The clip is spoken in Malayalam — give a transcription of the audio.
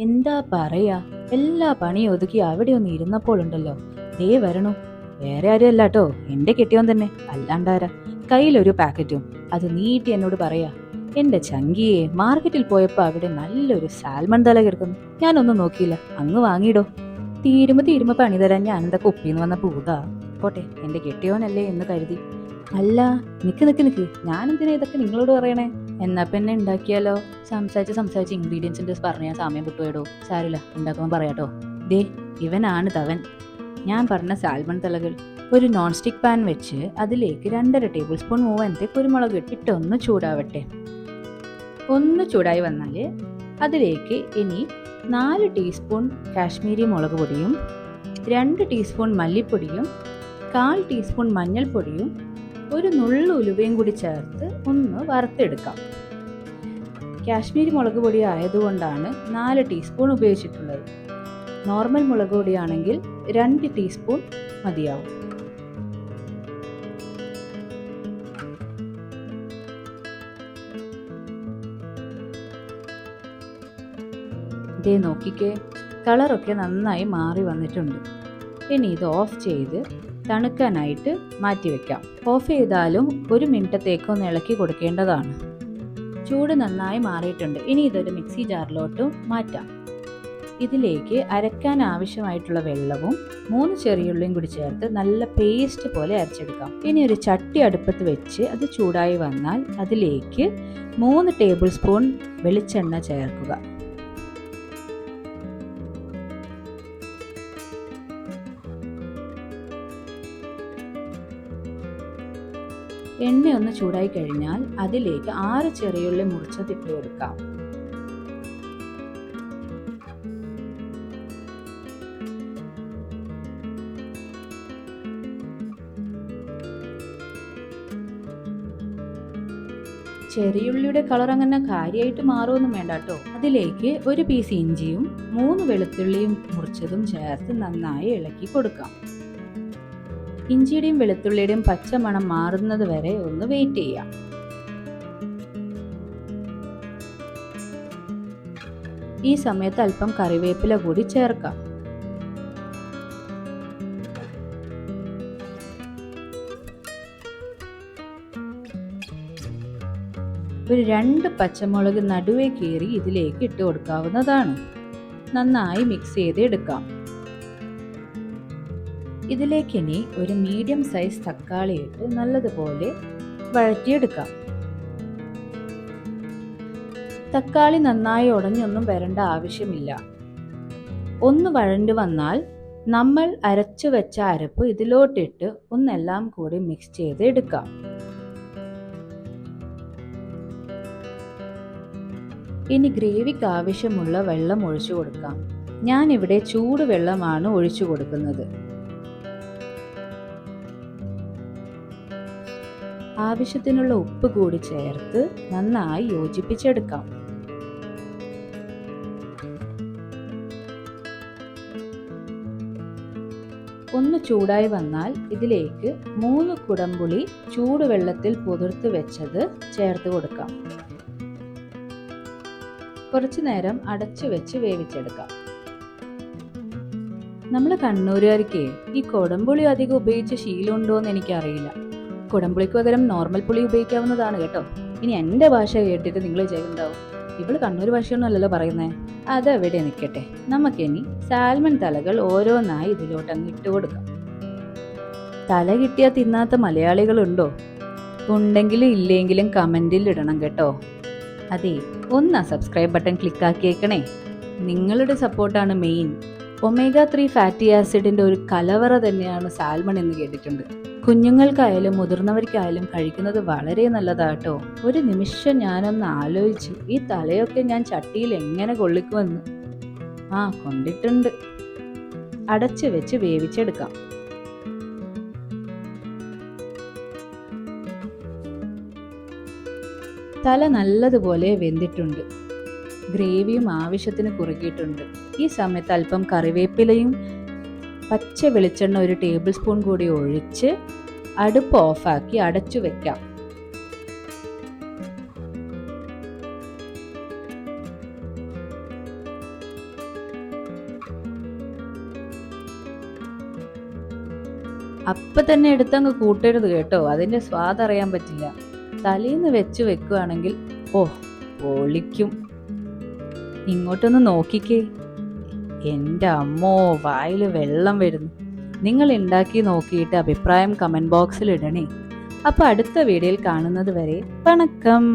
എന്താ പറയാ, എല്ലാ പണിയും ഒതുക്കി അവിടെ ഒന്ന് ഇരുന്നപ്പോഴുണ്ടല്ലോ, ദേ വരണു. വേറെ ആരും അല്ലാട്ടോ, എന്റെ കെട്ടിയോൻ തന്നെ. അല്ലാണ്ടാരാ? കയ്യിലൊരു പാക്കറ്റും അത് നീട്ടി എന്നോട് പറയാ, എന്റെ ചങ്കിയെ, മാർക്കറ്റിൽ പോയപ്പോ അവിടെ നല്ലൊരു സാൽമൺ തല കിടക്കുന്നു. ഞാനൊന്നും നോക്കിയില്ല, അങ്ങ് വാങ്ങിയിടോ. തീരുമ്പോ പണി തരാൻ ഞാൻ എന്താ കുപ്പിന്ന് വന്ന പൂതാ? പോട്ടെ, എന്റെ കെട്ടിയോനല്ലേ എന്ന് കരുതി. അല്ല, നിക്ക്, ഞാനെന്തിനാ ഇതൊക്കെ നിങ്ങളോട് പറയണേ? എന്നാ പിന്നെ ഉണ്ടാക്കിയാലോ? സംസാരിച്ച് ഇൻഗ്രീഡിയൻസിന്റെ പറഞ്ഞ സമയം വിട്ടുപോയിടോ. സാരില്ല, ഉണ്ടാക്കുമ്പോൾ പറയാട്ടോ. ദേ, ഇവനാണ് തവൻ. ഞാൻ പറഞ്ഞ സാൽമൺ തലകൾ. ഒരു നോൺ സ്റ്റിക് പാൻ വെച്ച് അതിലേക്ക് 2.5 ടേബിൾ സ്പൂൺ മൂവനത്തെ കുരുമുളക് ഇട്ടൊന്ന് ചൂടാവട്ടെ. ഒന്ന് ചൂടായി വന്നാൽ അതിലേക്ക് ഇനി 4 ടീസ്പൂൺ കാശ്മീരി മുളക് പൊടിയും 2 ടീസ്പൂൺ മല്ലിപ്പൊടിയും 1/4 ടീസ്പൂൺ മഞ്ഞൾപ്പൊടിയും ഒരു നുള്ളു ഉലുവയും കൂടി ചേർത്ത് ഒന്ന് വറുത്തെടുക്കാം. കാശ്മീരി മുളക് പൊടി ആയതുകൊണ്ടാണ് 4 ടീസ്പൂൺ ഉപയോഗിച്ചിട്ടുള്ളത്. നോർമൽ മുളക് പൊടിയാണെങ്കിൽ 2 ടീസ്പൂൺ മതിയാവും. ഇതേ നോക്കിക്കേ, കളറൊക്കെ നന്നായി മാറി വന്നിട്ടുണ്ട്. ഇനി ഇത് ഓഫ് ചെയ്ത് തണുക്കാനായിട്ട് മാറ്റിവെക്കാം. ഓഫ് ചെയ്താലും 1 മിനിറ്റത്തേക്ക് ഒന്ന് ഇളക്കി കൊടുക്കേണ്ടതാണ്. ചൂട് നന്നായി മാറിയിട്ടുണ്ട്. ഇനി ഇതൊരു മിക്സി ജാറിലോട്ട് മാറ്റാം. ഇതിലേക്ക് അരക്കാൻ ആവശ്യമായിട്ടുള്ള വെള്ളവും 3 ചെറിയുള്ളിയും കൂടി ചേർത്ത് നല്ല പേസ്റ്റ് പോലെ അരച്ചെടുക്കാം. ഇനി ഒരു ചട്ടി അടുപ്പത്ത് വെച്ച് അത് ചൂടായി വന്നാൽ അതിലേക്ക് 3 ടേബിൾ സ്പൂൺ വെളിച്ചെണ്ണ ചേർക്കുക. എണ്ണ ഒന്ന് ചൂടായി കഴിഞ്ഞാൽ അതിലേക്ക് 6 ചെറിയുള്ളി മുറിച്ചതിട്ട് കൊടുക്കാം. ചെറിയുള്ളിയുടെ കളർ അങ്ങനെ കാര്യമായിട്ട് മാറുമൊന്നും വേണ്ട കേട്ടോ. അതിലേക്ക് 1 പീസ് ഇഞ്ചിയും 3 വെളുത്തുള്ളിയും മുറിച്ചതും ചേർത്ത് നന്നായി ഇളക്കി കൊടുക്കാം. ഇഞ്ചിയുടെയും വെളുത്തുള്ളിയുടെയും പച്ചമണം മാറുന്നത് വരെ ഒന്ന് വെയിറ്റ് ചെയ്യാം. ഈ സമയത്ത് അല്പം കറിവേപ്പില കൂടി ചേർക്കാം. ഒരു 2 പച്ചമുളക് നടുവേ കീറി ഇതിലേക്ക് ഇട്ട് കൊടുക്കാവുന്നതാണ്. നന്നായി മിക്സ് ചെയ്ത് എടുക്കാം. ഇതിലേക്ക് ഇനി ഒരു മീഡിയം സൈസ് തക്കാളി ഇട്ട് നല്ലതുപോലെ വഴറ്റിയെടുക്കാം. തക്കാളി നന്നായി ഉടഞ്ഞൊന്നും വരേണ്ട ആവശ്യമില്ല. ഒന്ന് വഴണ്ടു വന്നാൽ നമ്മൾ അരച്ചു വെച്ച അരപ്പ് ഇതിലോട്ടിട്ട് ഒന്നെല്ലാം കൂടി മിക്സ് ചെയ്ത് എടുക്കാം. ഇനി ഗ്രേവിക്ക് ആവശ്യമുള്ള വെള്ളം ഒഴിച്ചു കൊടുക്കാം. ഞാനിവിടെ ചൂടുവെള്ളമാണ് ഒഴിച്ചു കൊടുക്കുന്നത്. ആവശ്യത്തിനുള്ള ഉപ്പ് കൂടി ചേർത്ത് നന്നായി യോജിപ്പിച്ചെടുക്കാം. ഒന്ന് ചൂടായി വന്നാൽ ഇതിലേക്ക് 3 കുടംപുളി ചൂടുവെള്ളത്തിൽ പുതിർത്ത് വെച്ചത് ചേർത്ത് കൊടുക്കാം. കുറച്ചു നേരം അടച്ചു വെച്ച് വേവിച്ചെടുക്കാം. നമ്മൾ കണ്ണൂരുകാർക്ക് ഈ കുടംപുളി അധികം ഉപയോഗിച്ച് ശീലമുണ്ടോ എന്ന് എനിക്കറിയില്ല. കുടംപുളിക്ക് പകരം നോർമൽ പുളി ഉപയോഗിക്കാവുന്നതാണ് കേട്ടോ. ഇനി എൻ്റെ ഭാഷ കേട്ടിട്ട് നിങ്ങൾ ചെയ്യുന്നുണ്ടാവും, ഇവള് കണ്ണൂർ ഭാഷയൊന്നും അല്ലല്ലോ പറയുന്നേ. അതെവിടെ നിൽക്കട്ടെ, നമുക്കിനി സാൽമൺ തലകൾ ഓരോന്നായി ഇതിലോട്ടങ്ങ് ഇട്ട് കൊടുക്കാം. തല കിട്ടിയാൽ തിന്നാത്ത മലയാളികളുണ്ടോ? ഉണ്ടെങ്കിലും ഇല്ലെങ്കിലും കമൻറ്റിൽ ഇടണം കേട്ടോ. അതെ, ഒന്ന് സബ്സ്ക്രൈബ് ബട്ടൺ ക്ലിക്ക് ആക്കിയേക്കണേ. നിങ്ങളുടെ സപ്പോർട്ടാണ് മെയിൻ. ഒമേഗ 3 ഫാറ്റി ആസിഡിന്റെ ഒരു കലവറ തന്നെയാണ് സാൽമൺ എന്ന് കേട്ടിട്ടുണ്ട്. കുഞ്ഞുങ്ങൾക്കായാലും മുതിർന്നവർക്കായാലും കഴിക്കുന്നത് വളരെ നല്ലതാട്ടോ. ഒരു നിമിഷം ഞാനൊന്ന് ആലോചിച്ചു, ഈ തലയൊക്കെ ഞാൻ ചട്ടിയിൽ എങ്ങനെ കൊള്ളിക്കുമെന്ന്. കൊണ്ടിട്ടുണ്ട്. അടച്ചു വെച്ച് വേവിച്ചെടുക്കാം. തല നല്ലതുപോലെ വെന്തിട്ടുണ്ട്. ഗ്രേവിയും ആവശ്യത്തിന് കുറുകിയിട്ടുണ്ട്. ഈ സമയത്ത് അല്പം കറിവേപ്പിലയും പച്ച വെളിച്ചെണ്ണ 1 ടേബിൾ സ്പൂൺ കൂടി ഒഴിച്ച് അടുപ്പ് ഓഫാക്കി അടച്ചു വെക്കാം. അപ്പൊ തന്നെ എടുത്തങ്ങ് കൂട്ടരുത് കേട്ടോ, അതിന്റെ സ്വാദ് അറിയാൻ പറ്റില്ല. തലേന്ന് വെച്ച് വെക്കുകയാണെങ്കിൽ ഓ പൊളിക്കും. ഇങ്ങോട്ടൊന്ന് നോക്കിക്കേ. എൻ്റെ അമ്മോ, വായില് വെള്ളം വരുന്നു. നിങ്ങൾ ഉണ്ടാക്കി നോക്കിയിട്ട് അഭിപ്രായം കമന്റ് ബോക്സിൽ ഇടണേ. അപ്പൊ അടുത്ത വീഡിയോയിൽ കാണുന്നത് വരെ വണക്കം.